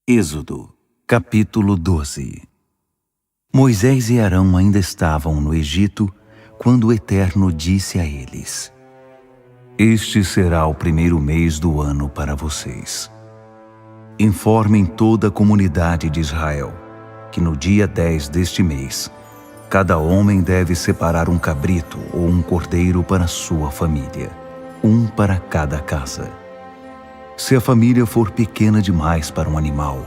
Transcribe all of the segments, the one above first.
Êxodo, capítulo 12. Moisés e Arão ainda estavam no Egito quando o Eterno disse a eles: Este será o primeiro mês do ano para vocês. Informem toda a comunidade de Israel que no dia 10 deste mês, cada homem deve separar um cabrito ou um cordeiro para sua família, um para cada casa. Se a família for pequena demais para um animal,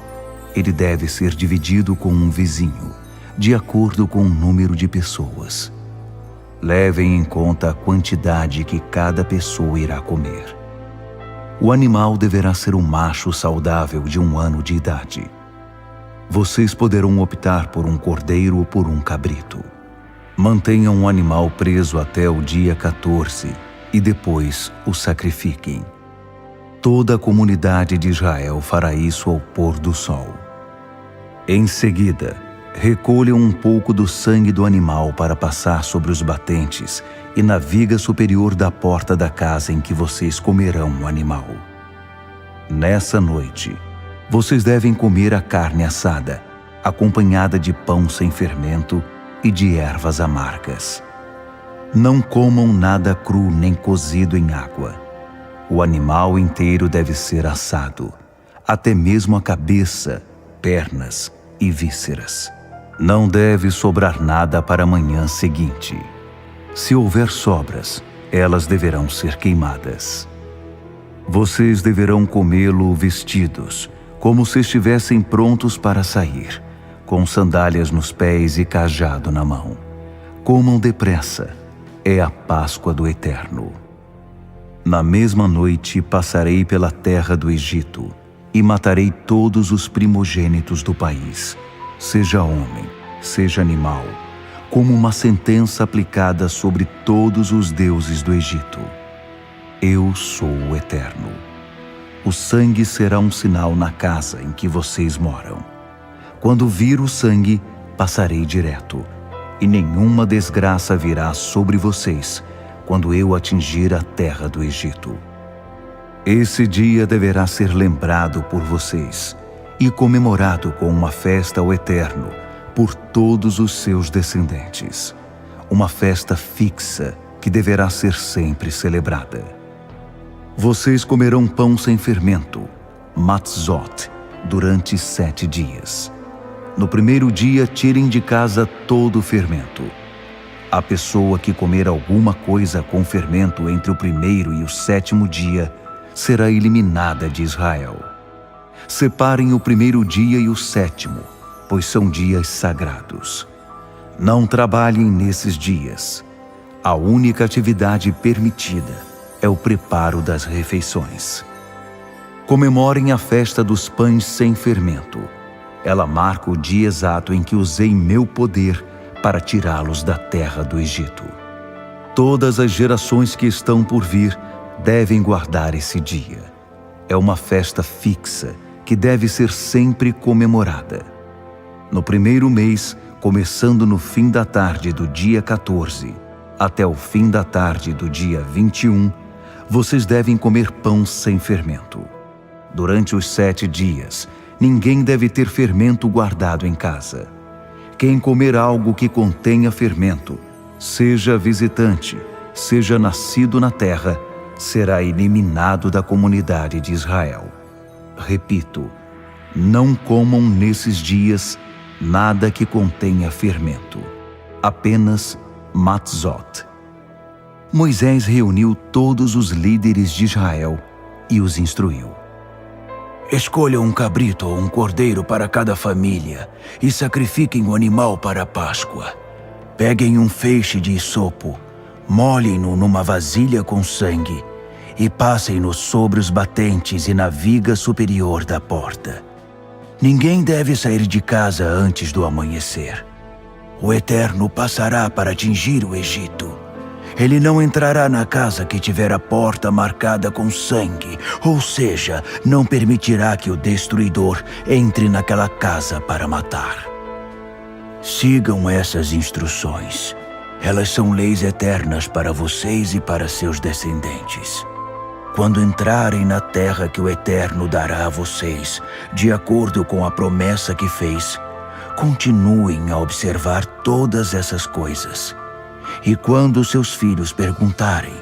ele deve ser dividido com um vizinho, de acordo com o número de pessoas. Levem em conta a quantidade que cada pessoa irá comer. O animal deverá ser um macho saudável de 1 ano de idade. Vocês poderão optar por um cordeiro ou por um cabrito. Mantenham o animal preso até o dia 14 e depois o sacrifiquem. Toda a comunidade de Israel fará isso ao pôr do sol. Em seguida, recolham um pouco do sangue do animal para passar sobre os batentes e na viga superior da porta da casa em que vocês comerão o animal. Nessa noite, vocês devem comer a carne assada, acompanhada de pão sem fermento e de ervas amargas. Não comam nada cru nem cozido em água. O animal inteiro deve ser assado, até mesmo a cabeça, pernas e vísceras. Não deve sobrar nada para a manhã seguinte. Se houver sobras, elas deverão ser queimadas. Vocês deverão comê-lo vestidos, como se estivessem prontos para sair, com sandálias nos pés e cajado na mão. Comam depressa, é a Páscoa do Eterno. Na mesma noite passarei pela terra do Egito e matarei todos os primogênitos do país, seja homem, seja animal, como uma sentença aplicada sobre todos os deuses do Egito. Eu sou o Eterno. O sangue será um sinal na casa em que vocês moram. Quando vir o sangue, passarei direto, e nenhuma desgraça virá sobre vocês quando eu atingir a terra do Egito. Esse dia deverá ser lembrado por vocês e comemorado com uma festa ao Eterno por todos os seus descendentes. Uma festa fixa que deverá ser sempre celebrada. Vocês comerão pão sem fermento, matzot, durante 7 dias. No primeiro dia, tirem de casa todo o fermento. A pessoa que comer alguma coisa com fermento entre o 1º e o 7º dia será eliminada de Israel. Separem o 1º dia e o 7º, pois são dias sagrados. Não trabalhem nesses dias. A única atividade permitida é o preparo das refeições. Comemorem a festa dos pães sem fermento. Ela marca o dia exato em que usei meu poder para tirá-los da terra do Egito. Todas as gerações que estão por vir devem guardar esse dia. É uma festa fixa que deve ser sempre comemorada. No 1º mês, começando no fim da tarde do dia 14 até o fim da tarde do dia 21, vocês devem comer pão sem fermento. Durante os 7 dias, ninguém deve ter fermento guardado em casa. Quem comer algo que contenha fermento, seja visitante, seja nascido na terra, será eliminado da comunidade de Israel. Repito, não comam nesses dias nada que contenha fermento, apenas matzot. Moisés reuniu todos os líderes de Israel e os instruiu. Escolham um cabrito ou um cordeiro para cada família e sacrifiquem o animal para a Páscoa. Peguem um feixe de hisopo, molhem-no numa vasilha com sangue e passem-no sobre os batentes e na viga superior da porta. Ninguém deve sair de casa antes do amanhecer. O Eterno passará para atingir o Egito. Ele não entrará na casa que tiver a porta marcada com sangue, ou seja, não permitirá que o destruidor entre naquela casa para matar. Sigam essas instruções. Elas são leis eternas para vocês e para seus descendentes. Quando entrarem na terra que o Eterno dará a vocês, de acordo com a promessa que fez, continuem a observar todas essas coisas. E quando seus filhos perguntarem,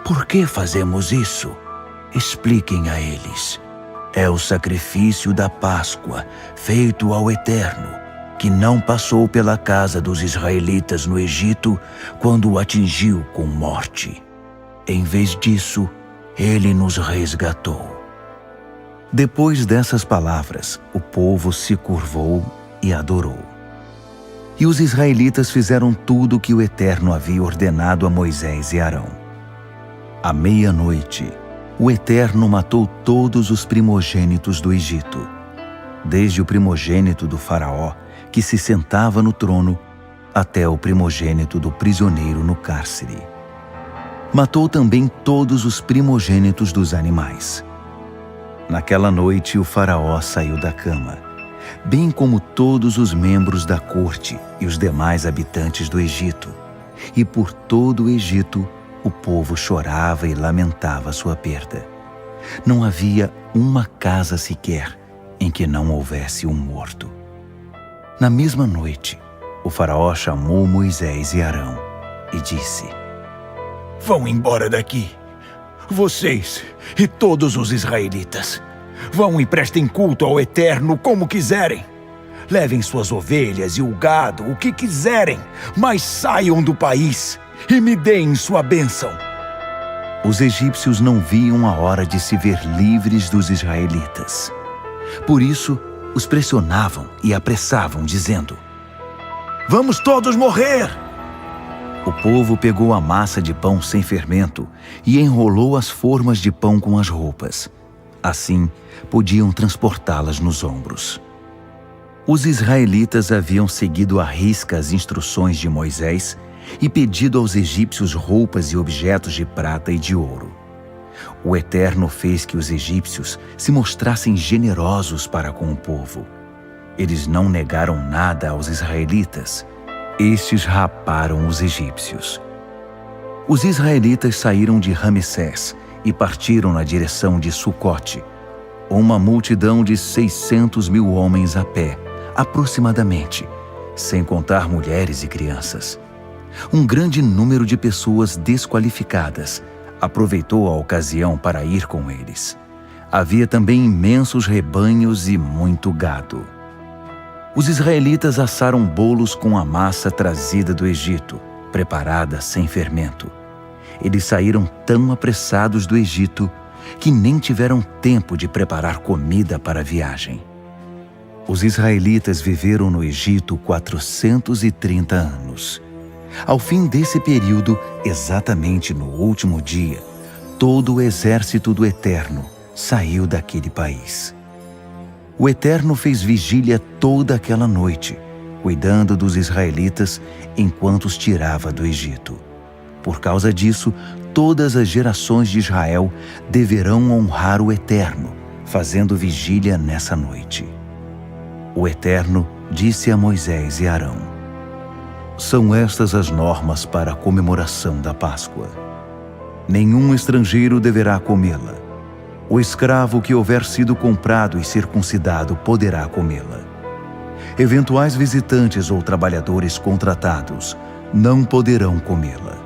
por que fazemos isso? Expliquem a eles. É o sacrifício da Páscoa, feito ao Eterno, que não passou pela casa dos israelitas no Egito quando o atingiu com morte. Em vez disso, ele nos resgatou. Depois dessas palavras, o povo se curvou e adorou. E os israelitas fizeram tudo o que o Eterno havia ordenado a Moisés e Arão. À meia-noite, o Eterno matou todos os primogênitos do Egito, desde o primogênito do faraó, que se sentava no trono, até o primogênito do prisioneiro no cárcere. Matou também todos os primogênitos dos animais. Naquela noite o faraó saiu da cama, bem como todos os membros da corte e os demais habitantes do Egito. E por todo o Egito o povo chorava e lamentava sua perda. Não havia uma casa sequer em que não houvesse um morto. Na mesma noite, o faraó chamou Moisés e Arão e disse: Vão embora daqui, vocês e todos os israelitas. Vão e prestem culto ao Eterno como quiserem. Levem suas ovelhas e o gado, o que quiserem, mas saiam do país e me deem sua bênção. Os egípcios não viam a hora de se ver livres dos israelitas. Por isso, os pressionavam e apressavam, dizendo: Vamos todos morrer! O povo pegou a massa de pão sem fermento e enrolou as formas de pão com as roupas. Assim, podiam transportá-las nos ombros. Os israelitas haviam seguido à risca as instruções de Moisés e pedido aos egípcios roupas e objetos de prata e de ouro. O Eterno fez que os egípcios se mostrassem generosos para com o povo. Eles não negaram nada aos israelitas. Estes raparam os egípcios. Os israelitas saíram de Ramessés e partiram na direção de Sucote. Uma multidão de 600.000 homens a pé, aproximadamente, sem contar mulheres e crianças. Um grande número de pessoas desqualificadas aproveitou a ocasião para ir com eles. Havia também imensos rebanhos e muito gado. Os israelitas assaram bolos com a massa trazida do Egito, preparada sem fermento. Eles saíram tão apressados do Egito que nem tiveram tempo de preparar comida para a viagem. Os israelitas viveram no Egito 430 anos. Ao fim desse período, exatamente no último dia, todo o exército do Eterno saiu daquele país. O Eterno fez vigília toda aquela noite, cuidando dos israelitas enquanto os tirava do Egito. Por causa disso, todas as gerações de Israel deverão honrar o Eterno, fazendo vigília nessa noite. O Eterno disse a Moisés e Arão: São estas as normas para a comemoração da Páscoa. Nenhum estrangeiro deverá comê-la. O escravo que houver sido comprado e circuncidado poderá comê-la. Eventuais visitantes ou trabalhadores contratados não poderão comê-la.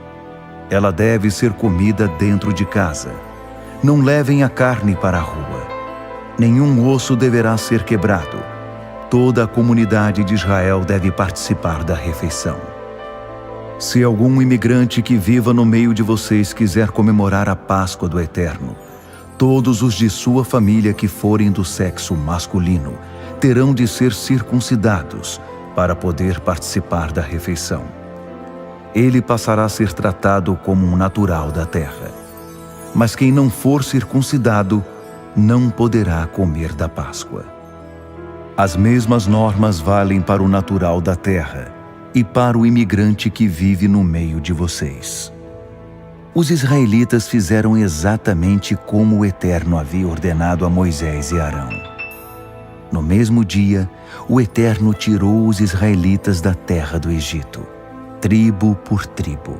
Ela deve ser comida dentro de casa. Não levem a carne para a rua. Nenhum osso deverá ser quebrado. Toda a comunidade de Israel deve participar da refeição. Se algum imigrante que viva no meio de vocês quiser comemorar a Páscoa do Eterno, todos os de sua família que forem do sexo masculino terão de ser circuncidados para poder participar da refeição. Ele passará a ser tratado como um natural da terra. Mas quem não for circuncidado não poderá comer da Páscoa. As mesmas normas valem para o natural da terra e para o imigrante que vive no meio de vocês. Os israelitas fizeram exatamente como o Eterno havia ordenado a Moisés e Arão. No mesmo dia, o Eterno tirou os israelitas da terra do Egito, tribo por tribo.